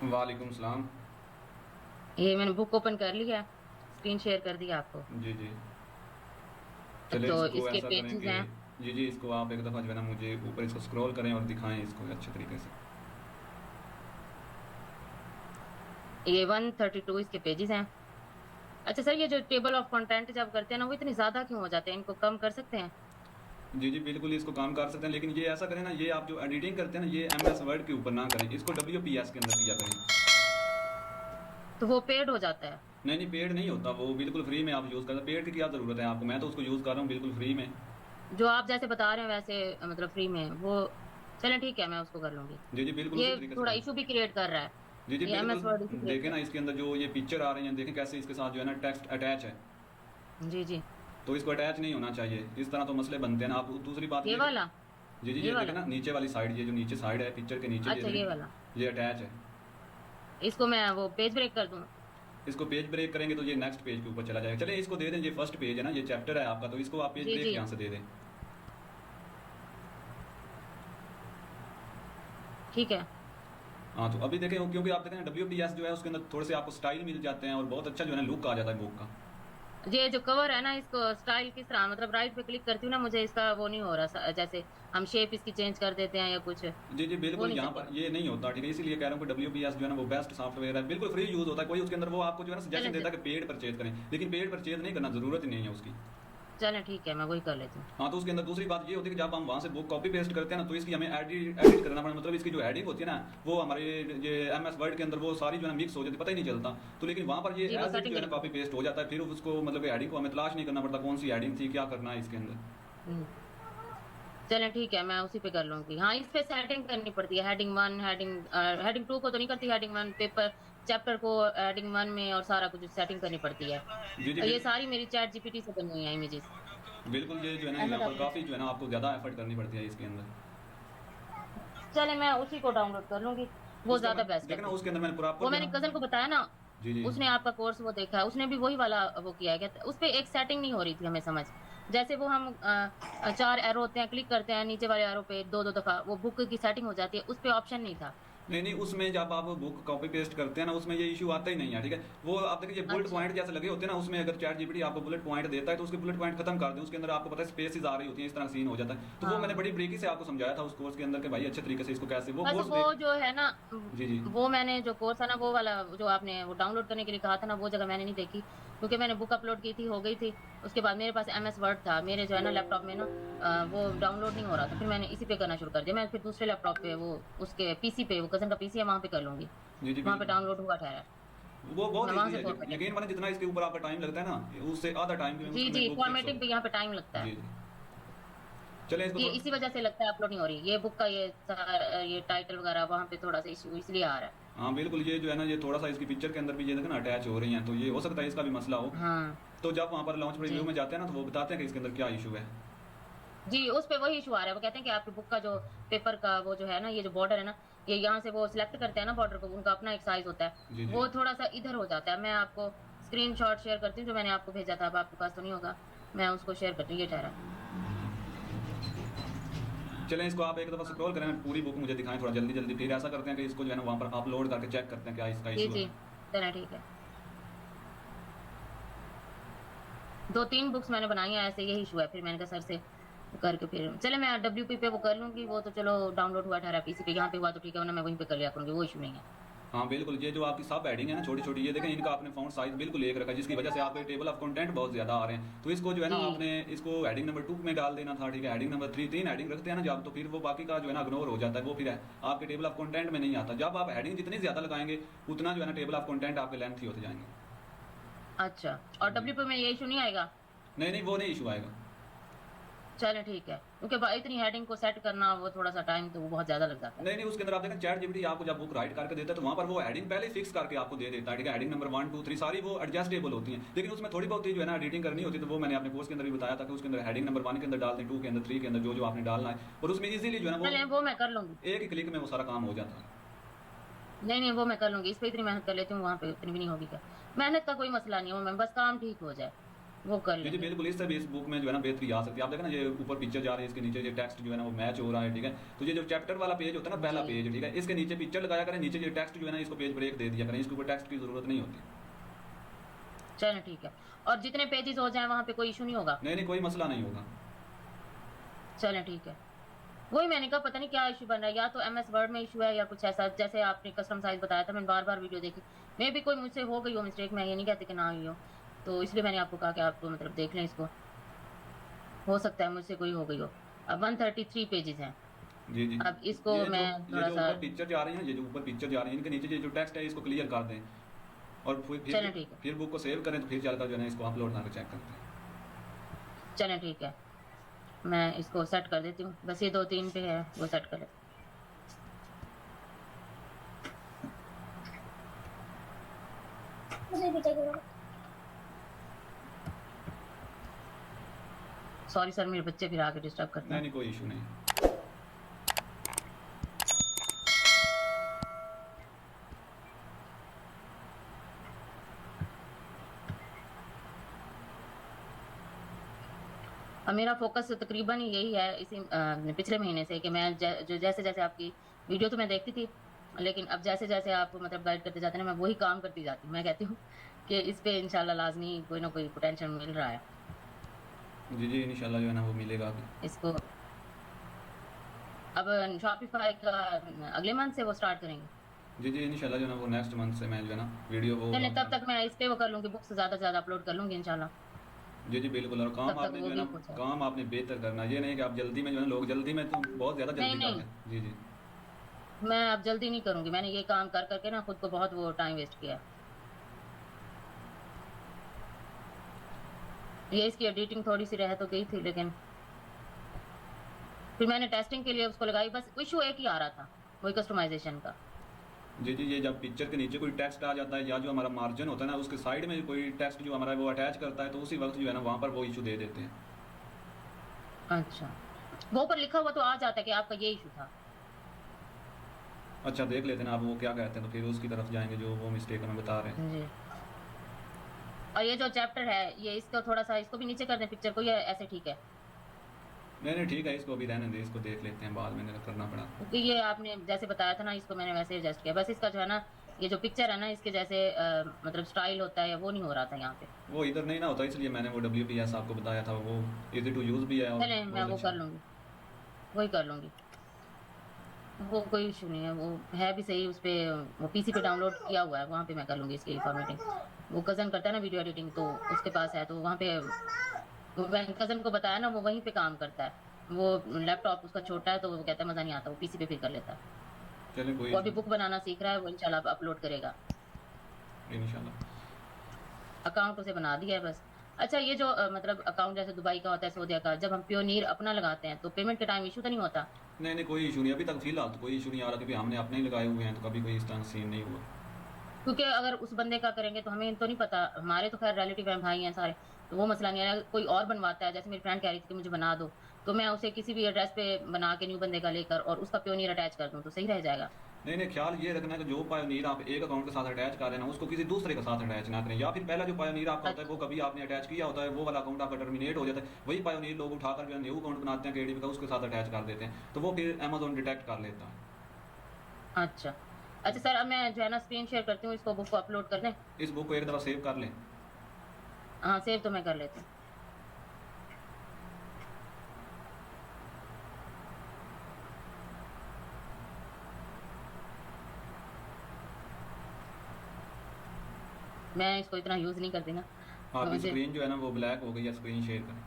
वालेकुम सलाम। ये मैंने बुक ओपन कर लिया, स्क्रीन शेयर कर दिया आपको। जी जी। चले तो इसको इसके ऐसा करें पेजेस कि हैं। जी जी, इसको आप एक दफ़ा जो है ना मुझे ऊपर इसको स्क्रॉल करें और दिखाएं इसको अच्छे तरीके से। ये 132 इसके पेजेस हैं। अच्छा सर, ये जो टेबल ऑफ कंटेंट जब करते हैं ना, वो इतने ज्यादा क्यों हो जाते हैं? इनको कम कर सकते हैं? जी जी बिल्कुल, इसको काम कर सकते हैं, लेकिन ये ऐसा करें ना, ये आप जो एडिटिंग करते हैं ना, ये एम एस वर्ड के ऊपर ना करें, इसको डब्ल्यू पी एस के अंदर किया करें। तो वो पेड हो जाता है? नहीं नहीं, पेड नहीं होता वो, बिल्कुल फ्री में आप यूज़ करते हैं। पेड की क्या ज़रूरत है आपको, मैं तो उसको यूज़ कर रहा हूँ बिल्कुल फ्री में। जो आप जैसे बता रहे हैं वैसे, मतलब फ्री में वो। चलें ठीक है, मैं उसको कर लूंगी। जी जी बिल्कुल उसी ये तरीके से थोड़ा करें। इशू भी क्रिएट कर रहा है। जी जी ये एम बिल्कुल। एस वर्ड इशू क्रिएट देखें कर ना इसके अंदर जो ये पिक्चर आ रही हैं, देखें कैसे इसके साथ जो है ना टेक्स्ट अटैच है। जी जी। तो इसको अटैच नहीं होना चाहिए, इस तरह तो मसले बनते हैं ना। आप दूसरी बात ये ये वाला। जी जी, ये ये देखें वाला। ना नीचे वाली साइड, ये जो नीचे साइड है पिक्चर के नीचे, ये अच्छा, ये देखें वाला। ये अटैच है। इसको मैं वो पेज ब्रेक कर दूं? इसको पेज ब्रेक करेंगे तो ये नेक्स्ट पेज के ऊपर चला जाएगा। चलिए इसको दे दें, ये फर्स्ट पेज है ना, ये चैप्टर है आपका, तो इसको आप पेज जी ब्रेक जी। यहाँ से दे दें। ठीक है। हाँ तो अभी देखें, क्योंकि आप देखें डब्ल्यू पी एस जो है उसके अंदर थोड़े से आपको स्टाइल मिल जाते हैं और बहुत अच्छा जो है ना लुक आ जाता है बुक का। ये जो कवर है ना, इसको स्टाइल किस तरह, मतलब राइट पे क्लिक करती हूँ ना, मुझे इसका वो नहीं हो रहा जैसे हम शेप इसकी चेंज कर देते हैं या कुछ, जी जी वो बिल्कुल, नहीं यहाँ चलेगा। पर ये नहीं होता, ठीक है, इसीलिए कह रहा हूँ कि डब्ल्यू पी एस जो है ना वो बेस्ट सॉफ्टवेयर है, बिल्कुल फ्री यूज़ होता है। कोई उसके अंदर वो आपको जो है ना सजेशन चलें देता है कि पेड परचेज करें, लेकिन पेड परचेज नहीं करना, ज़रूरत ही नहीं है उसकी। चलें ठीक है, मैं वही कर लेती हूँ। हाँ तो उसके अंदर दूसरी बात ये होती है कि जब हम वहाँ से बुक कॉपी पेस्ट करते हैं ना, तो इसकी हमें एडिट एडिट करना पड़ता, मतलब इसकी जो हेडिंग होती है ना, वो हमारे ये एम एस वर्ड के अंदर वो सारी जो है ना मिक्स हो जाती है, पता ही नहीं चलता। तो लेकिन वहाँ पर ये जी, वो एज इट सेटिंग जो है करनी ना कॉपी पड़ती पेस्ट हो जाता है, फिर उसको मतलब हेडिंग को हमें तलाश नहीं करना पड़ता कौन सी हेडिंग थी, क्या करना है इसके अंदर। है। चलें ठीक है, मैं उसी पे कर लूंगी। हाँ, इस पे सेटिंग करनी पड़ती है, हेडिंग 1, हेडिंग 2 को तो नहीं करती, हेडिंग 1 पेपर चैप्टर को हेडिंग 1 में, और सारा कुछ सेटिंग करनी पड़ती है। जी जी और ये सारी मेरी चैट जीपीटी से बनी हुई है इमेजेस। बिल्कुल, ये जो है ना यहाँ अहमद पर आपने। काफ़ी जो है ना आपको ज़्यादा एफर्ट करनी पड़ती है इसके अंदर। चले, मैं उसी को डाउनलोड कर लूंगी। वो उसका ज्यादा मैं बेस्ट है देखना फिर। उसके अंदर मैंने प्रॉपर वो जो है मैंने कजन को ना। बताया ना, जी जी। उसने आपका कोर्स वो देखा है, उसने भी वही वाला वो किया है क्या? उस पे एक सेटिंग नहीं हो रही थी हमें समझ। जैसे वो हम 4 एरो होते हैं, क्लिक करते हैं नीचे वाले एरो पे दो दो दफा, वो बुक की सेटिंग हो जाती है, उस पे ऑप्शन नहीं था। नहीं नहीं, उसमें जब आप बुक कॉपी पेस्ट करते हैं ना, उसमें ये इशू आता ही नहीं है, ठीक है। वो आप देखिए ये बुलेट अच्छा। पॉइंट जैसे लगे होते हैं ना, उसमें अगर चैट जीपीटी आपको बुलेट पॉइंट देता है तो उसके बुलेट पॉइंट खत्म कर दें, उसके अंदर आपको पता है स्पेसेस आ रही होती हैं, इस तरह सीन हो जाता है। तो वो मैंने हाँ, बड़ी ब्रीकी से आपको समझाया था उस कोर्स के अंदर कि भाई अच्छे तरीके से इसको कैसे वो बस कोर्स वो देख। जो है ना, जी जी। वो मैंने जो कोर्स है ना, वो वाला जो आपने वो डाउनलोड करने के लिए कहा था ना, वो जगह मैंने नहीं देखी, क्योंकि मैंने बुक अपलोड की थी, हो गई थी। उसके बाद मेरे पास एमएस वर्ड था, मेरे जो है ना लैपटॉप में ना, वो डाउनलोड नहीं हो रहा था, फिर मैंने इसी पे करना शुरू कर दिया। मैं फिर दूसरे लैपटॉप पे, वो उसके पीसी पे, वो कजन का पीसी है, वहां पे कर लूंगी। जी जी वहां पे बिल्कुल। डाउनलोड हुआ ठहरा है। वो बहुत मैं वहां ईजी से है, फॉरवर्ड यकीन माने जितना इसके ऊपर आपका टाइम लगता है ना, उससे आधा टाइम में जी उसमें जी, बुक फिक्स हो। फॉर्मेटिंग पे यहाँ पे टाइम लगता जी है। जी। चलें इसको ये थोड़ा। इसी वजह से लगता है अपलोड नहीं हो रही ये बुक का, ये टाइटल वगैरह वहां पे थोड़ा सा इशू इसलिए आ रहा है। हाँ बिल्कुल, ये जो है ना ये थोड़ा सा इसकी पिक्चर के अंदर भी ये देखो ना अटैच हो रही हैं, तो ये हो सकता है इसका भी मसला हो। हाँ। तो जब वहाँ पर लॉन्च जी रिव्यू में जाते हैं ना, तो वो बताते हैं कि इसके अंदर क्या इशू है। जी, उस पे वही इशू आ रहा है। वो कहते हैं कि आपकी बुक का जो पेपर का वो जो है ना, ये जो बॉर्डर है ना, ये यहाँ से वो सिलेक्ट करते हैं ना बॉर्डर को, उनका अपना एक साइज होता है, जी जी। वो थोड़ा सा इधर हो जाता है। मैं आपको स्क्रीनशॉट शेयर करती हूँ, जो मैंने आपको भेजा था, अब आपके पास तो नहीं होगा, मैं उसको शेयर करती हूँ, ये ठहरा। चलें इसको आप एक दफ़ा स्क्रॉल करें, पूरी बुक मुझे दिखाएं थोड़ा जल्दी जल्दी, फिर ऐसा करते हैं कि इसको जो है ना वहाँ पर अपलोड करके चेक करते हैं क्या इसका जी इशू है। जी, चलें ठीक है। 2-3 बुक्स मैंने बनाई है ऐसे, यही इशू है, फिर मैंने कहा सर से करके फिर चले, मैं डब्ल्यूपी पे वो कर लूंगी, वो तो चलो डाउनलोड हुआ ठहरा पीसी पे, यहाँ पे हुआ तो ठीक है, वरना मैं वहीं पे कर लिया करूंगी, वो इशू नहीं है। हाँ बिल्कुल, ये जो आपकी सब हेडिंग है ना छोटी छोटी, ये देखें इनका आपने फ़ॉन्ट साइज बिल्कुल एक रखा है, जिसकी वजह से आपके टेबल ऑफ कंटेंट बहुत ज़्यादा आ रहे हैं। तो इसको जो है ना जी। आपने इसको हेडिंग नंबर 2 में डाल देना था, ठीक है। हेडिंग नंबर 3, 3 हेडिंग रखते हैं ना जब, तो फिर वो बाकी का जो है ना इग्नोर हो जाता है, वो फिर है आपके टेबल ऑफ कंटेंट में नहीं आता। जब आप हेडिंग जितनी ज़्यादा लगाएंगे उतना जो है ना टेबल ऑफ कंटेंट आपके लेंथी होते जाएंगे। अच्छा, और जी। डब्ल्यूपी में ये इशू नहीं आएगा? नहीं नहीं, वो नहीं इशू आएगा। चले ठीक है, क्योंकि इतनी हेडिंग को सेट करना, वो थोड़ा सा टाइम तो वो बहुत ज्यादा लग जाता है। नहीं नहीं, उसके अंदर आप देखें चैट जीपीटी आपको जब बुक राइट करके देता है तो वहाँ पर वो हेडिंग पहले फिक्स करके आपको दे देता है, ठीक है। हेडिंग नंबर 1 2 3 सारी वो एडजस्टेबल होती हैं, लेकिन उसमें थोड़ी बहुत ही जो है ना एडिटिंग करनी होती है। तो वो मैंने अपने कोर्स के अंदर भी बताया था कि उसके अंदर हेडिंग नंबर 1 के अंदर डाल दें, 2 के अंदर, 3 के अंदर, जो जो आपने डालना है, और उसमें इजीली जो है ना वो चले, वो मैं कर लूंगी। एक ही क्लिक में वो सारा काम हो जाता है। नहीं नहीं, वो मैं कर लूंगी, इस पे इतनी मेहनत कर लेती हूँ, वहां पे इतनी भी नहीं होगी क्या? मेहनत का कोई मसला नहीं है, वो मैं बस काम ठीक हो जाए। वो कर जी जी लेंगे। बिल्कुल, इससे भी इस बुक में जो है ना बेहतरी आ सकती है। आप देखें ना, ये ऊपर पिक्चर जा रही है, इसके नीचे ये टेक्स्ट जो है ना वो मैच हो रहा है, ठीक है। तो ये जो चैप्टर वाला पेज होता है ना, पहला जी पेज, ठीक है, इसके नीचे पिक्चर लगाया करें, नीचे ये टेक्स्ट जो है ना इसको पेज ब्रेक दे दिया करें, इसके ऊपर टेक्स्ट की जरूरत नहीं होती। चलो ठीक है। और जितने पेजेस हो जाए वहां पे कोई इशू नहीं होगा? नहीं नहीं, कोई मसला नहीं होगा। चलो ठीक है। वही मैंने कहा पता नहीं क्या इशू बन रहा है, या तो एमएस वर्ड में इशू है या कुछ ऐसा, जैसे आपने कस्टम साइज बताया था, मैंने बार बार वीडियो देखी। मे भी कोई मुझसे हो गई हो मिस्टेक, मैं ये नहीं कहती कि ना हुई हो, तो इसलिए मैंने आपको कहा कि आप मतलब देख लें इसको, हो सकता है मुझसे कोई हो गई हो। अब 133 पेजेस हैं। जी जी, अब इसको ये मैं ये थोड़ा जो सा, ऊपर पिक्चर जा रही है, ये जो ऊपर पिक्चर जा रही है, इनके नीचे ये जो टेक्स्ट है इसको क्लियर कर दें, और चलें ठीक है। फिर बुक को सेव करें, तो फिर चलकर जो है ना इसको अपलोड करके चेक करते हैं। चलें ठीक है, मैं इसको सेट कर देती हूँ, बस ये 2-3 पे है वो सेट कर लेती हूँ। सॉरी सर, मेरे बच्चे फिर आके डिस्टर्ब करते नहीं हैं। नहीं, कोई इशू नहीं। अब मेरा फोकस तकरीबन यही है इसी पिछले महीने से, कि मैं जो जैसे जैसे आपकी वीडियो तो मैं देखती थी, लेकिन अब जैसे जैसे आप मतलब गाइड करते जाते हैं ना, मैं वही काम करती जाती हूँ। मैं कहती हूँ कि इस पे इंशाल्लाह लाजमी कोई ना कोई पोटेंशियल मिल रहा है जी जी, इंशाल्लाह जो है ना वो मिलेगा अभी। इसको। अब शॉपिफाई का अगले मंथ से वो स्टार्ट करेंगे। जी जी, इंशाल्लाह जो है ना वो नेक्स्ट मंथ से मैं जो है ना वीडियो वो चलिए, तब अपना। तक मैं इस पे वो कर लूँगी, बुक्स ज़्यादा से ज़्यादा अपलोड कर लूँगी इंशाल्लाह। जी जी बिल्कुल, और तब काम तक आपने वो जो है भी ना, हो जाए। काम आपने बेहतर करना, ये नहीं कि आप जल्दी में जो है ना, लोग जल्दी में तो बहुत ज़्यादा नहीं जल्दी नहीं, करते हैं। जी जी। मैं अब जल्दी नहीं करूँगी, मैंने ये काम कर करके ना खुद को बहुत वो टाइम वेस्ट किया है। ये इसकी एडिटिंग थोड़ी सी रह तो गई थी, लेकिन फिर मैंने टेस्टिंग के लिए उसको लगाई, बस इशू एक ही आ रहा था, वही कस्टमाइजेशन का। जी जी, ये जब पिक्चर के नीचे कोई टेक्स्ट आ जाता है, या जो हमारा मार्जिन होता है ना उसके साइड में कोई टेक्स्ट जो हमारा वो अटैच करता है, तो उसी वक्त जो है ना वहाँ पर वो इशू दे देते हैं। अच्छा, वो ऊपर लिखा हुआ तो आ जाता है कि आपका ये इशू था। अच्छा, देख लेते हैं आप वो क्या कहते हैं, तो फिर उसकी तरफ जाएंगे जो वो मिस्टेक हमें बता रहे हैं। जी। और ये जो चैप्टर है, ये इसको थोड़ा सा इसको भी नीचे कर दें पिक्चर को, या ऐसे ठीक है? नहीं नहीं ठीक है, इसको अभी रहने दें, इसको देख लेते हैं, बाद में नहीं करना पड़ा। क्योंकि ये आपने जैसे बताया था ना, इसको मैंने वैसे एडजस्ट किया, बस इसका जो है ना, ये जो पिक्चर है ना इसके जैसे मतलब स्टाइल होता है, वो नहीं हो रहा था यहाँ पे। वो इधर नहीं ना होता, इसलिए मैंने वो WPS आपको बताया था, वो इजी टू यूज़ भी है और चले, मैं बहुत वो अच्छा कर है। लूँगी, वही कर लूँगी, वो कोई इशू नहीं है। वो है भी सही, उस पर वो पीसी पे डाउनलोड किया हुआ है, वहाँ पे मैं कर लूँगी इसकी फॉर्मेटिंग। वो कज़न करता है ना वीडियो एडिटिंग, तो उसके पास है, तो वहाँ पे वो मैंने कज़न को बताया ना, वो वहीं पे काम करता है। वो लैपटॉप उसका छोटा है, तो वो कहता है मज़ा नहीं आता, वो पीसी पे फिर कर लेता है। चलिए कोई वो इशू अभी बुक बनाना सीख रहा है, वो इंशाल्लाह अपलोड करेगा। नहीं, इंशाल्लाह। अकाउंट उसे बना दिया है बस। अच्छा, ये जो मतलब अकाउंट जैसे दुबई का होता है, सऊदीया का, जब हम प्योनीर अपना लगाते हैं तो पेमेंट के टाइम इशू तो नहीं होता? नहीं नहीं, कोई इशू नहीं, अभी तक फिलहाल तो कोई इशू नहीं आ रहा, क्योंकि हमने अपने ही लगाए हुए हैं, तो कभी कोई इस तरह सीन नहीं हुआ। क्योंकि अगर उस बंदे का करेंगे तो हमें तो नहीं पता, हमारे तो खैर रिलेटिव हैं, भाई हैं सारे, तो वो मसला नहीं है। अगर कोई और बनवाता है, जैसे मेरी फ्रेंड कह रही थी कि मुझे बना दो, तो मैं उसे किसी भी एड्रेस पे बना के न्यू बंदे का लेकर और उसका प्योनीर अटैच कर दूं तो सही रह जाएगा। नहीं नहीं, ख्याल ये रखना है कि जो पायोनीर आप एक अकाउंट के साथ अटैच कर रहे हैं ना, उसको किसी दूसरे के साथ अटैच ना करें, या फिर पहला जो पायोनीर आपका होता है वो कभी आपने अटैच किया होता है, वो वाला अकाउंट आपका टर्मिनेट हो जाता है, वही पायोनीर लोग उठाकर जो है न्यू अकाउंट बनाते हैं KDB का, उसके साथ अटैच कर देते हैं, तो वो फिर अमेजोन डिटेक्ट कर लेता है। अच्छा अच्छा सर, अब मैं जो है ना स्क्रीन शेयर करती हूँ, इसको बुक को अपलोड कर दें? इस बुक को एक दफ़ा सेव कर लें। हाँ, सेव तो मैं कर लेती हूँ। मैं इसको इतना यूज़ नहीं करती ना, तो आपकी मुझे, स्क्रीन जो है ना वो ब्लैक हो गई है, स्क्रीन शेयर करें।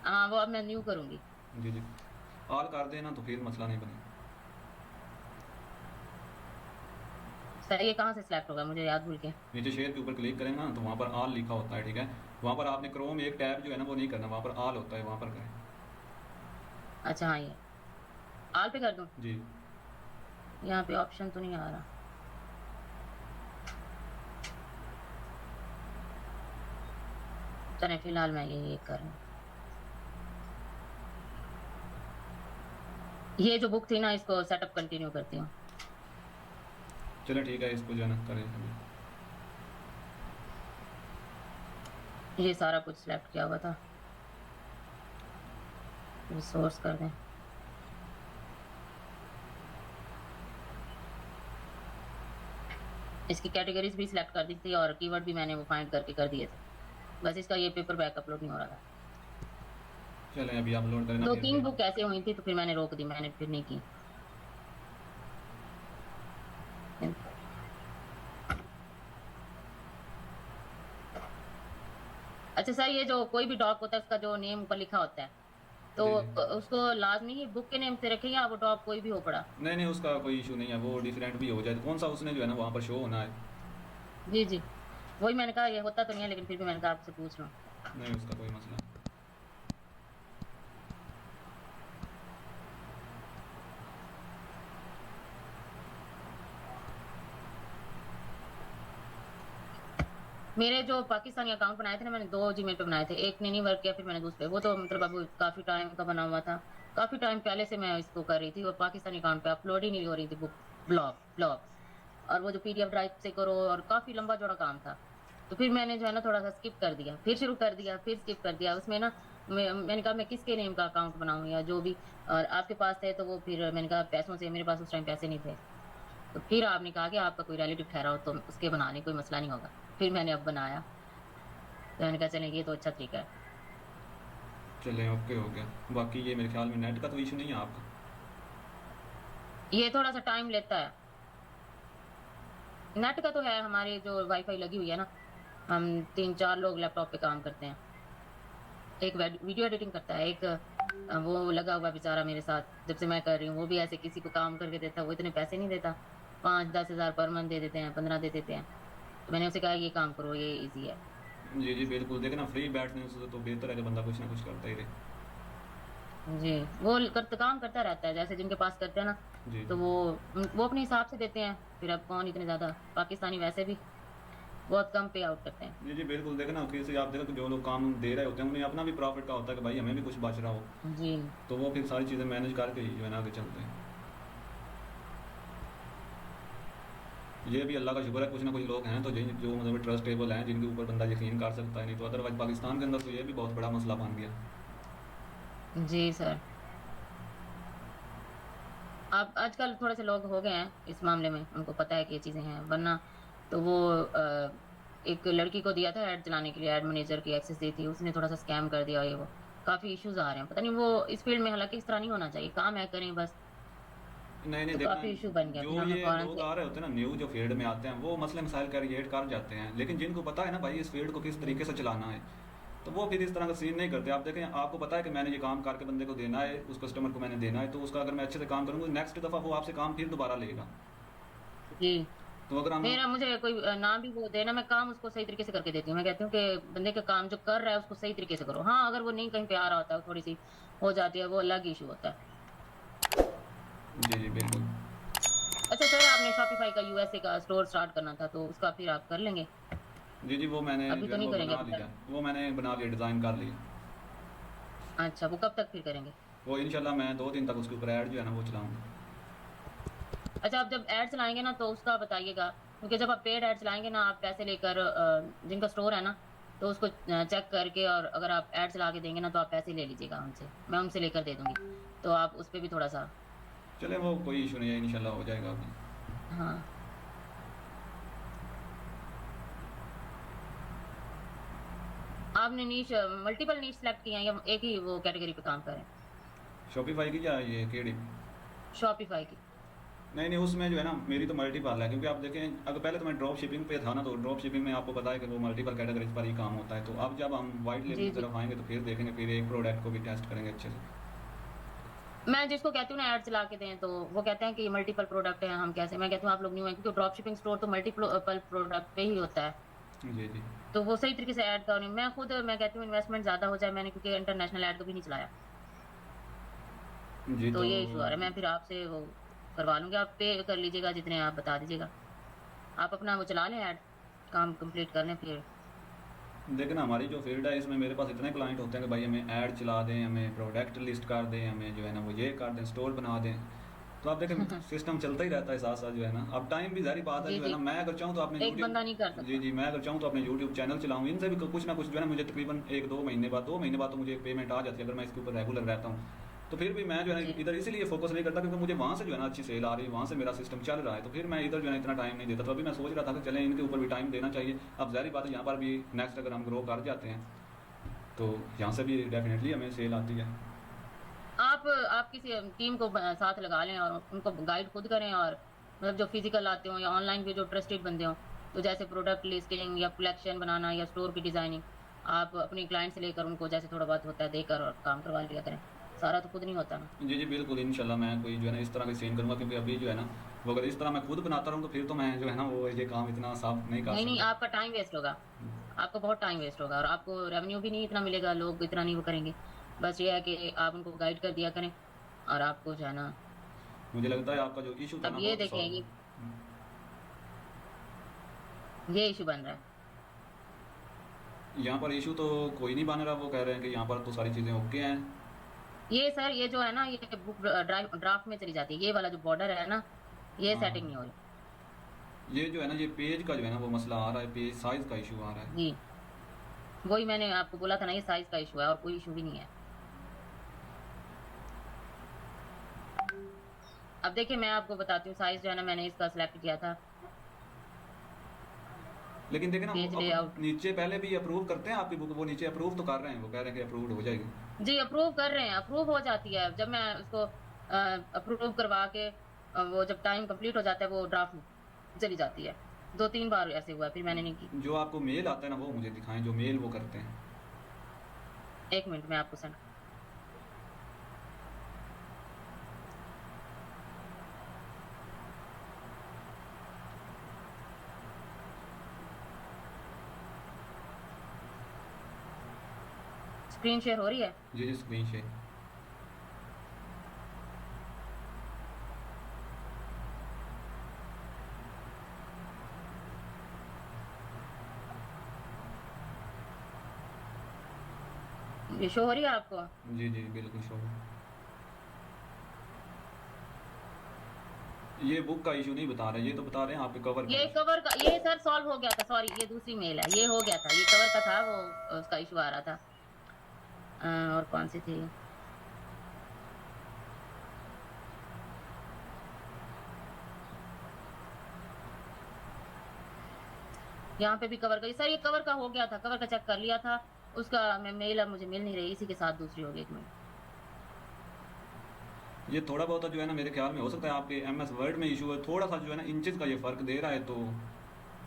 हाँ वो अब मैं न्यू करूँगी। जी जी, ऑल कर देना तो फिर मसला नहीं बनेगा। सर ये कहाँ से सिलेक्ट होगा, मुझे याद भूल गया। नीचे शेयर के ऊपर क्लिक करेंगे ना, तो वहाँ पर ऑल लिखा होता है, ठीक है, वहाँ पर आपने क्रोम एक टैब जो है ना वो नहीं करना, वहाँ पर ऑल होता है, वहाँ पर करें। अच्छा हाँ, ये आल पे कर दूँ? जी यहाँ पे ऑप्शन तो नहीं आ रहा। चलें, फिलहाल मैं ये कर रही हूँ। ये जो बुक थी ना, इसको सेटअप कंटिन्यू करती हूँ। चलो ठीक है, इसको जो है ना करें अभी। ये सारा कुछ सिलेक्ट किया हुआ था, रिसोर्स कर दें। इसकी कैटेगरीज भी सिलेक्ट कर दी थी और कीवर्ड भी मैंने वो फाइंड करके कर दिए थे, बस इसका ये पेपर बैक अपलोड नहीं हो रहा था। चलें अभी अपलोड करें ना, दो फिर तीन बुक ऐसे हुई थी तो फिर मैंने रोक दी, मैंने फिर नहीं की। अच्छा सर, ये जो कोई भी डॉग होता है उसका जो नेम ऊपर लिखा होता है तो जी जी। उसको लाजमी ही बुक के नेम से रखें या वो डॉग कोई भी हो पड़ा? नहीं नहीं, उसका कोई इशू नहीं है, वो डिफरेंट भी हो जाए, कौन सा उसने जो है ना वहाँ पर शो होना है। जी जी, वही मैंने कहा, ये होता तो नहीं है लेकिन फिर भी मैंने कहा आपसे पूछ लूँ। नहीं, उसका कोई मसला नहीं। मेरे जो पाकिस्तानी अकाउंट बनाए थे ना, मैंने 2 जीमेल पे बनाए थे, एक ने नहीं वर्क किया, फिर मैंने दूसरे, वो तो मतलब अब काफ़ी टाइम का बना हुआ था, काफ़ी टाइम पहले से मैं इसको कर रही थी और पाकिस्तानी अकाउंट पे अपलोड ही नहीं हो रही थी बुक, ब्लॉग और वो जो पीडीएफ ड्राइव से करो और काफ़ी लंबा चौड़ा काम था। तो फिर मैंने जो है ना थोड़ा सा स्किप कर दिया, फिर शुरू कर दिया, फिर स्किप कर दिया। उसमें ना मैंने कहा मैं किसके नेम का अकाउंट बनाऊँ या जो भी, और आपके पास थे तो वो फिर मैंने कहा पैसों से, मेरे पास उस टाइम पैसे नहीं थे, तो फिर आपने कहा कि आपका कोई रिलेटिव ठहरा हो तो उसके बनाने कोई मसला नहीं होगा, फिर मैंने अब बनाया। तो मैंने कहा चलें ये तो अच्छा तरीका है। चलें ओके हो गया। बाकी ये मेरे ख्याल में नेट का तो इशू नहीं है आपका। ये थोड़ा सा टाइम लेता है, नेट का तो है, हमारी जो वाईफाई लगी हुई है ना, हम 3-4 लोग लैपटॉप पे काम करते हैं, एक वीडियो एडिटिंग करता है, एक वो लगा हुआ बेचारा मेरे साथ जब से मैं कर रही हूँ, वो भी ऐसे किसी को काम करके देता, वो इतने पैसे नहीं देता, 5-10 हज़ार पर मंथ दे देते हैं, 15 दे देते हैं, तो मैंने उसे कहा ये काम करो, ये ईजी है। जी जी बिल्कुल, देखे ना, फ्री बैठने से तो बेहतर है कि बंदा कुछ ना कुछ करता ही रहे। जी, वो काम करता रहता है, जैसे जिनके पास करते हैं ना, जी तो जी। वो अपने हिसाब से देते हैं, फिर अब कौन इतने ज़्यादा, पाकिस्तानी वैसे भी बहुत कम पे आउट करते हैं। जी जी बिल्कुल, देखे ना, किसी आप देखो कि जो लोग काम दे रहे होते हैं उन्हें अपना भी प्रॉफिट का होता है कि भाई हमें भी कुछ बच रहा हो, जी तो वो फिर सारी चीज़ें मैनेज करके ही जो है ना आगे चलते हैं। ये भी अल्लाह का शुक्र है, कुछ ना कुछ लोग हैं तो जो मतलब ट्रस्टेबल हैं, जिनके ऊपर बंदा यकीन कर सकता है, नहीं तो अदरवाइज पाकिस्तान के अंदर तो ये भी बहुत बड़ा मसला बन गया। जी सर, अब आजकल थोड़े से लोग हो गए हैं इस मामले में, उनको पता है कि ये चीज़ें हैं, वरना तो वो एक लड़की को दिया था ऐड चलाने के लिए, ऐड मैनेजर की एक्सेस दी थी, उसने थोड़ा सा स्कैम कर दिया, ये वो काफ़ी इश्यूज आ रहे हैं, पता नहीं वो इस फील्ड में, हालांकि इस तरह नहीं होना चाहिए, काम है करें बस, नहीं नहीं, तो देखना, काफ़ी इशू बन गया, फिर जो हमने ये फौरन लोग से। आ रहे होते हैं ना न्यू जो फील्ड में आते हैं, वो मसले मसाइल क्रिएट कर जाते हैं, लेकिन जिनको पता है ना भाई इस फील्ड को किस तरीके से चलाना है, तो वो फिर इस तरह का सीन नहीं करते। आप देखें, आपको पता है कि मैंने ये काम करके बंदे को देना है, उस कस्टमर को मैंने देना है, तो उसका अगर मैं अच्छे से काम करूँगा, नेक्स्ट दफ़ा वो आपसे काम फिर दोबारा लेगा। जी, तो अगर हम, मेरा मुझे कोई ना भी वो देना, मैं काम उसको सही तरीके से करके देती हूँ, मैं कहती हूँ कि बंदे का काम जो कर रहा है उसको सही तरीके से करो, हाँ अगर वो नहीं कहीं पे आ रहा होता है, थोड़ी सी हो जाती है, वो अलग इशू होता है। जी जी बिल्कुल। अच्छा सर, आपने शॉपिफाई का यूएसए का स्टोर स्टार्ट करना था, तो उसका फिर आप कर लेंगे? जी जी, वो मैंने अभी जो तो है ना नहीं वो करेंगे बना अभी तक? लिया, वो मैंने बना लिया, डिज़ाइन कर लिया। अच्छा, वो कब तक फिर करेंगे? वो इंशाल्लाह मैं 2 दिन तक उसके ऊपर ऐड जो है ना वो चलाऊँगा। अच्छा, आप जब ऐड चलाएंगे ना तो उसका बताइएगा, क्योंकि जब आप पेड ऐड चलाएंगे ना, आप पैसे लेकर जिनका स्टोर है ना, तो उसको चेक करके, और अगर आप ऐड चला के देंगे ना तो आप पैसे ले लीजिएगा उनसे, मैं उनसे लेकर दे दूंगी, तो आप उस पर भी थोड़ा सा। चले, वो कोई इशू नहीं है, इंशाल्लाह हो जाएगा अभी। हाँ, आपने नीश मल्टीपल नीश सेलेक्ट किए हैं या एक ही वो कैटेगरी पे काम कर रहे हैं? शॉपिफाई की या ये केडी? शॉपिफाई की? नहीं नहीं, उसमें जो है ना मेरी तो मल्टीपल है, क्योंकि आप देखें, अगर पहले तो मैं ड्रॉप शिपिंग पे था ना, तो ड्रॉप शिपिंग में आपको पता है कि वो मल्टीपल कैटेगरीज पर ही काम होता है, तो अब जब हम वाइट लेवल जी की जी, तरफ आएंगे तो फिर देखेंगे, फिर एक प्रोडक्ट को भी टेस्ट करेंगे अच्छे से। मैं जिसको कहती हूँ ना ऐड चला के दें, तो वो कहते हैं कि मल्टीपल प्रोडक्ट है, हम कैसे, मैं कहती हूँ आप लोग न्यू है, क्योंकि ड्रॉप शिपिंग स्टोर तो मल्टीपल प्रोडक्ट पे ही होता है, जी जी। तो वो सही तरीके से ऐड करूँ, मैं कहती हूँ इन्वेस्टमेंट ज़्यादा हो जाए, मैंने क्योंकि इंटरनेशनल ऐड कभी नहीं चलाया, जी तो तो ये इशू आ रहा है, मैं फिर आपसे वो करवा लूँगी, आप पे कर लीजिएगा जितने आप बता दीजिएगा, आप अपना वो चला लें ऐड, काम कंप्लीट कर लें फिर। देखना, हमारी जो फील्ड है इसमें मेरे पास इतने क्लाइंट होते हैं कि भाई हमें ऐड चला दें, हमें प्रोडक्ट लिस्ट कर दें, हमें जो है ना वो ये कर दें, स्टोर बना दें, तो आप देखें सिस्टम चलता ही रहता है साथ साथ जो है ना। अब टाइम भी जारी बात है जी जो है जी, ना, मैं अगर चाहूँ तो अपने एक बंदा नहीं कर सकता। जी जी, मैं अगर चाहूँ तो अपने यूट्यूब चैनल चलाऊँ, इनसे भी कुछ ना कुछ जो है ना मुझे तकरीबन 1-2 महीने बाद तो मुझे एक पेमेंट आ जाती है अगर मैं इसके ऊपर रेगुलर रहता हूँ। तो फिर भी मैं जो है जी इधर इसीलिए फोकस नहीं करता क्योंकि मुझे वहाँ से जो है ना अच्छी सेल आ रही है, वहाँ से मेरा सिस्टम चल रहा है, तो फिर मैं इधर जो है इतना टाइम नहीं देता। तो अभी मैं सोच रहा था कि चलें इनके ऊपर भी टाइम देना चाहिए। अब ज़ाहिर बात है यहाँ पर भी नेक्स्ट अगर हम ग्रो कर जाते हैं तो यहाँ से भी डेफिनेटली हमें सेल आती है। आप किसी टीम को साथ लगा लें और उनको गाइड खुद करें, और मतलब जो फिजिकल आते हो या ऑनलाइन भी जो ट्रस्टेड बंदे हों, तो जैसे प्रोडक्ट लिस्टिंग या कलेक्शन बनाना या स्टोर की डिजाइनिंग, आप अपनी क्लाइंट से लेकर उनको जैसे थोड़ा बहुत होता है देकर और काम करवा लिया करें। सारा तो खुद नहीं होता ना। जी जी बिल्कुल, इंशाल्लाह मैं कोई जो है ना इस तरह की सीन करूँगा, क्योंकि अभी जो है ना वो अगर इस तरह मैं खुद बनाता रहूँ तो फिर तो मैं जो है ना वो ये काम इतना साफ नहीं कर नहीं नहीं, सकता। आपका टाइम वेस्ट होगा, आपको बहुत टाइम वेस्ट होगा, और आपको रेवेन्यू भी नहीं इतना मिलेगा, लोग इतना नहीं वो करेंगे। बस ये है कि आप उनको गाइड कर दिया करें, और आपको जो है ना, मुझे लगता है आपका जो इशू था अब ना ये वो तो देखें, सॉल्व। ये इशू बन रहा है। यहाँ पर इशू तो कोई नहीं बन रहा, वो कह रहे हैं कि यहाँ पर तो सारी चीज़ें ओके हैं। ये सर, ये जो है ना, ये बुक ड्राइव ड्राफ्ट में चली जाती है, ये वाला जो बॉर्डर है ना, ये हाँ सेटिंग नहीं हाँ, हो रही। ये जो है ना ये पेज का जो है ना वो मसला आ रहा है, पेज साइज़ का इशू आ रहा है। जी, वही मैंने आपको बोला था ना, ये साइज का इशू है और कोई इशू भी नहीं है। अब देखिए, मैं आपको बताती हूँ, साइज जो है ना, मैंने इसका सिलेक्ट किया था, लेकिन देखे ना वो पेज अब लेआउट। नीचे पहले भी अप्रूव करते हैं आपकी बुक, वो नीचे अप्रूव तो कर रहे हैं, वो कह रहे हैं कि अप्रूव्ड हो जाएगी। जी, अप्रूव कर रहे हैं, अप्रूव हो जाती है जब मैं उसको अप्रूव करवा के वो जब टाइम कंप्लीट हो जाता है, वो ड्राफ्ट में चली जाती है। 2-3 बार ऐसे हुआ, फिर मैंने नहीं की। जो आपको मेल आता है ना वो मुझे दिखाएं, जो मेल वो करते हैं। 1 मिनट में आपको सेंड। स्क्रीन शेयर हो रही है? जी जी, स्क्रीन शेयर। ये शो हो रही है आपको? जी जी बिल्कुल शो। ये बुक का इशू नहीं बता रहे, ये तो बता रहे हैं आपके कवर का ये issue। कवर का, ये सर सॉल्व हो गया था, सॉरी, ये दूसरी मेल है, ये हो गया था, ये कवर का था, वो उसका इशू आ रहा था। और कौन सी थी? यहाँ पे भी कवर का, सर ये कवर का हो गया था, कवर का चेक कर लिया था, उसका मैं मेल अब मुझे मिल नहीं रही, इसी के साथ दूसरी हो गई। 1 मिनट। ये थोड़ा बहुत जो है ना मेरे ख्याल में हो सकता है आपके एमएस वर्ड में इशू है, थोड़ा सा जो है ना इंचेस का ये फ़र्क दे रहा है, तो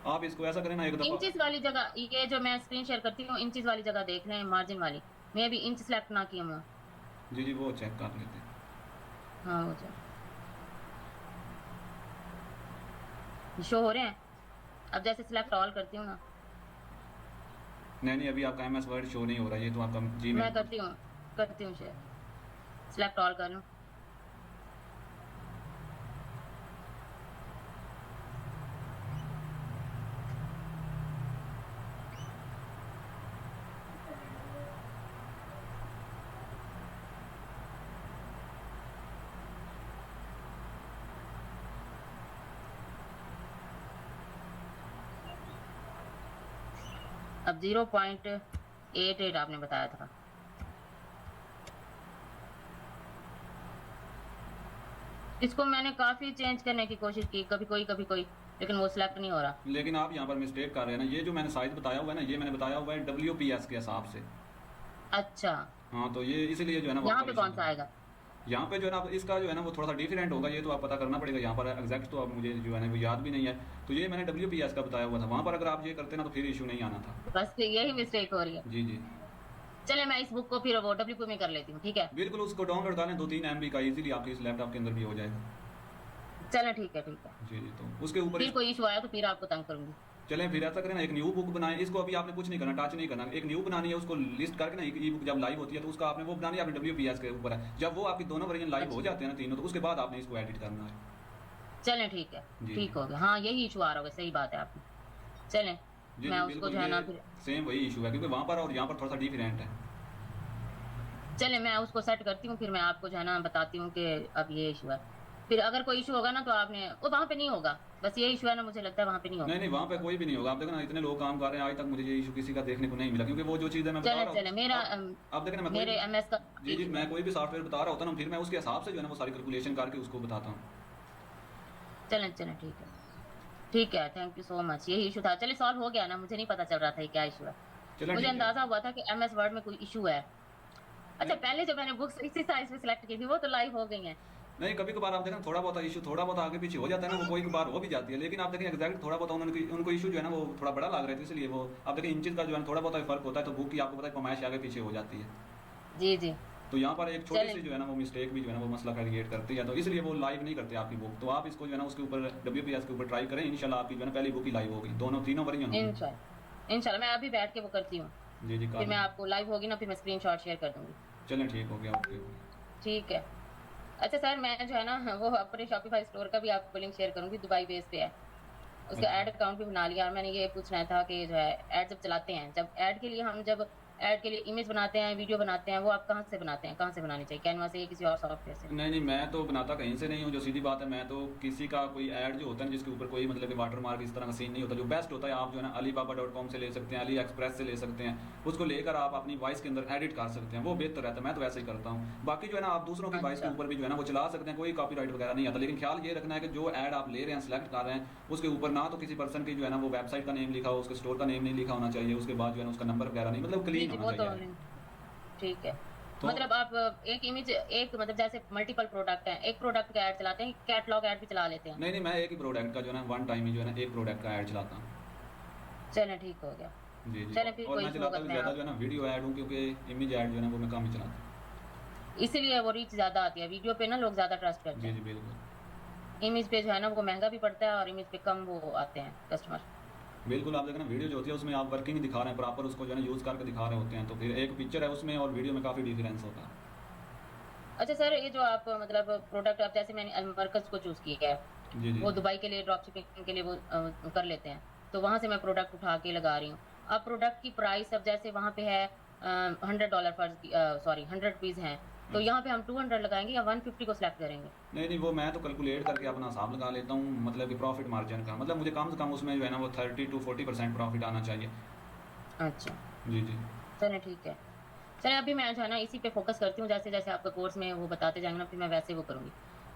आप इसको ऐसा करें ना एक दफ़ा। इंचिस वाली जगह, ये जो मैं स्क्रीन शेयर करती हूँ, इंचिस वाली जगह देख लें, मार्जिन वाली, मैं भी इंच सेलेक्ट ना किया मैं। जी जी वो चेक कर लेते हैं। हाँ, हो जाए, शो हो रहे हैं। अब जैसे सिलेक्ट ऑल करती हूँ ना, नहीं नहीं, अभी आपका एमएस वर्ड शो नहीं हो रहा, ये तो आपका जी मैं मेल। करती हूँ शेयर, सिलेक्ट ऑल कर लूँ। अब 0.88 आपने बताया था, इसको मैंने काफी चेंज करने की कोशिश की, कभी कोई, लेकिन वो सिलेक्ट नहीं हो रहा। लेकिन आप यहाँ पर मिस्टेक कर रहे हैं ना, ये जो मैंने साइज बताया हुआ है ना, ये मैंने बताया हुआ है WPS के हिसाब से। अच्छा, हाँ तो ये इसीलिए जो है ना यहाँ आपका पे इशू कौन सा आएगा? यहाँ पे जो है ना इसका जो है ना वो थोड़ा सा डिफरेंट होगा, ये तो आप पता करना पड़ेगा। यहाँ पर एग्जैक्ट तो आप मुझे जो है ना वो याद भी नहीं है, तो ये मैंने WPS का बताया हुआ था, वहाँ पर अगर आप ये करते ना तो फिर इशू नहीं आना था। बस यही मिस्टेक हो रही है। जी जी चले, मैं इस बुक को फिर वो WP में कर लेती हूँ, ठीक है? बिल्कुल, उसको डाउनलोड कर लें, 2-3 MB का इजीली आपके इस लैपटॉप के अंदर भी हो जाएगा। चलो ठीक है, ठीक है। जी जी, तो उसके ऊपर फिर कोई इशू आया तो फिर आपको तंग करूंगी। चलें फिर ऐसा करें ना, एक न्यू बुक बनाएं। इसको अभी आपने कुछ नहीं करना, टच नहीं करना, एक न्यू बनानी है, उसको लिस्ट करके ना एक ई बुक जब लाइव होती है तो उसका आपने वो बनानी है, आपने WPS के ऊपर है। जब वो आपकी दोनों वर्जन लाइव हो जाते हैं ना तीनों, तो उसके बाद आपने इसको एडिट करना है। चलें ठीक है, जी ठीक हो गया। हाँ, यही इशू आ रहा होगा, सही बात है आपकी। चलें, जी मैं जी उसको बिल्कुल, जो है ना ये फिर, सेम वही इशू है, क्योंकि वहाँ पर और यहाँ पर थोड़ा सा डिफरेंट है। चलें मैं उसको सेट करती हूँ, फिर मैं आपको जो है ना बताती हूँ कि अब ये इशू है। फिर अगर कोई इशू होगा ना तो आपने वो वहाँ पे नहीं होगा, बस ये इशू है ना, मुझे लगता है वहाँ पे नहीं होगा। नहीं नहीं, वहाँ पे कोई भी नहीं होगा। आप देखो ना, इतने लोग काम कर रहे हैं, आज तक मुझे ये इशू किसी का देखने को नहीं मिला, क्योंकि वो जो चीज़ है मैं बता चले रहा चले मेरा हूँ। आप देखें ना, मैं मेरे कोई MS का जी जी, मैं कोई भी सॉफ्टवेयर बता रहा होता ना, फिर मैं उसके हिसाब से जो है ना वो सारी कैलकुलेशन करके उसको बताता हूँ। चलें चलें, ठीक है, थैंक यू सो मच। यही इशू था, चले सॉल्व हो गया ना, मुझे नहीं पता चल रहा था ये क्या इशू है। चलें मुझे ठीक है। अंदाजा हुआ था कि MS वर्ड में कोई इशू है। अच्छा, नहीं पहले जब मैंने बुक्स इसी साइज में सिलेक्ट की थी वो तो लाइव हो गई हैं। नहीं, कभी कभार आप देखें थोड़ा बहुत इशू थोड़ा बहुत आगे पीछे हो जाता है ना, वो कोई बार हो भी जाती है, लेकिन आप देखें एग्जैक्ट थोड़ा बहुत उनको इशू जो है ना वो थोड़ा बड़ा लग रहा है, तो इसलिए वो आप देखें इंचेस का जो है ना थोड़ा बहुत फर्क होता है, तो बुक की आपको पता है पैमाइश आगे पीछे हो जाती है। जी जी। तो यहाँ पर एक छोटी चलें सी जो है ना वो मिस्टेक भी जो है ना वो मसला क्रिएट करती है, तो इसलिए वो लाइव नहीं करते आपकी बुक। तो आप इसको जो है ना उसके ऊपर WPS के ऊपर ट्राई करें, इंशाल्लाह आपकी जो है ना पहली बुक ही लाइव होगी, दोनों तीनों वर्जन होंगे। इंशाल्लाह मैं अभी बैठ के वो करती हूँ, जी जी, फिर मैं आपको लाइव होगी ना, फिर मैं स्क्रीनशॉट शेयर कर दूंगी। चलें ठीक हो गया, ओके। ठीक है। अच्छा सर, मैं जो है ना वो अपने शॉपिफाई स्टोर का भी आपको लिंक शेयर करूंगी, दुबई बेस पे है, उसका अच्छा ऐड अकाउंट भी बना लिया। और मैंने ये पूछना था कि जो है ऐड जब चलाते हैं, जब ऐड के लिए हम जब ऐड के लिए इमेज बनाते हैं, वीडियो बनाते हैं, वो आप कहाँ से बनाते हैं, कहाँ से बनानी चाहिए, कैनवा से या किसी और सॉफ्टवेयर से? नहीं नहीं, मैं तो बनाता कहीं से नहीं हूँ, जो सीधी बात है। मैं तो किसी का कोई ऐड जो होता है जिसके ऊपर कोई मतलब कि वाटर मार्क इस तरह का सीन नहीं होता, जो बेस्ट होता है आप जो है ना alibaba.com से ले सकते हैं, अली एक्सप्रेस से ले सकते हैं, उसको लेकर आप अपनी वॉइस के अंदर एडिट कर सकते हैं, वो बेहतर रहता है। मैं तो वैसे ही करता हूँ। बाकी जो है ना आप दूसरों की वॉइस के अच्छा ऊपर भी जो है ना वो चला सकते हैं, कोई कॉपीराइट वगैरह नहीं आता, लेकिन ख्याल ये रखना है कि जो ऐड आप ले रहे हैं, सेलेक्ट कर रहे हैं, उसके ऊपर ना तो किसी पर्सन की जो है ना वो वेबसाइट का नेम लिखा हो, उसके स्टोर का नेम नहीं लिखा होना चाहिए, उसके बाद जो है ना उसका नंबर वगैरह नहीं, मतलब जी क्लीन जी, होना वो तो चाहिए। ठीक है। तो मतलब आप एक इमेज, एक मतलब जैसे मल्टीपल प्रोडक्ट है, एक प्रोडक्ट का ऐड चलाते हैं, कैटलॉग ऐड भी चला लेते हैं? नहीं नहीं, मैं एक ही प्रोडक्ट का जो है ना वन टाइम ही जो है ना एक प्रोडक्ट का ऐड चलाता हूँ। चलें ठीक हो गया। जी जी, चलें फिर और कोई मैं इशू चलाता होगा भी तो मैं ज़्यादा आप, जो है ना वीडियो ऐड हूँ, क्योंकि इमेज ऐड जो है ना वो मैं कम ही चलाता हूँ। इसीलिए वो रीच ज्यादा आती है, वीडियो पे ना लोग ज्यादा ट्रस्ट करते जी हैं। जी बिल्कुल। इमेज पे जो है ना वो महंगा भी पड़ता है और इमेज पे कम वो आते हैं कस्टमर। बिल्कुल, आप देखें ना वीडियो जो होती है उसमें आप वर्किंग दिखा रहे हैं, प्रॉपर उसको जो है ना यूज़ करके दिखा रहे होते हैं, तो फिर एक पिक्चर है उसमें और वीडियो में काफ़ी डिफरेंस होता है। अच्छा सर, ये जो आप मतलब प्रोडक्ट, अब जैसे मैंने अल्मरकस को चूज किया है, जी जी। वो दुबई के लिए ड्रॉप शिपिंग के लिए वो कर लेते हैं, तो वहां से मैं प्रोडक्ट उठा के लगा रही हूँ। अब प्रोडक्ट की प्राइस अब जैसे वहां पे है $100 फर्ज, सॉरी ₹100 है, तो अच्छा, यहाँ पे हम 200 लगाएंगे या 150 को सिलेक्ट करेंगे? नहीं नहीं, वो मैं तो कैलकुलेट करके अपना हिसाब लगा लेता हूँ, मतलब कि प्रॉफिट मार्जिन का, मतलब मुझे कम से कम उसमें जो है ना वो 30 to 40% प्रॉफिट आना चाहिए। अच्छा, जी जी। चलें ठीक है। चलें अभी मैं जो है ना इसी पे फोकस करती हूँ, जैसे जैसे आपका कोर्स में वो बताते जाएंगे ना, फिर मैं वैसे वो करूँगी।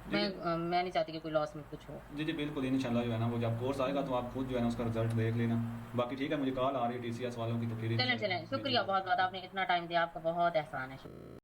जी जी। मैं नहीं चाहती कि कोई लॉस में कुछ हो। जी जी बिल्कुल, इंशाल्लाह जो है ना वो जब कोर्स आएगा तो आप खुद जो है ना उसका रिजल्ट देख लेना। बाकी ठीक है, मुझे कॉल आ रही है TCS वालों की, तो फिर चलें इंशाल्लाह। चलें, जी जी। शुक्रिया बहुत बहुत, आपने इतना टाइम दिया, आपका बहुत एहसान है।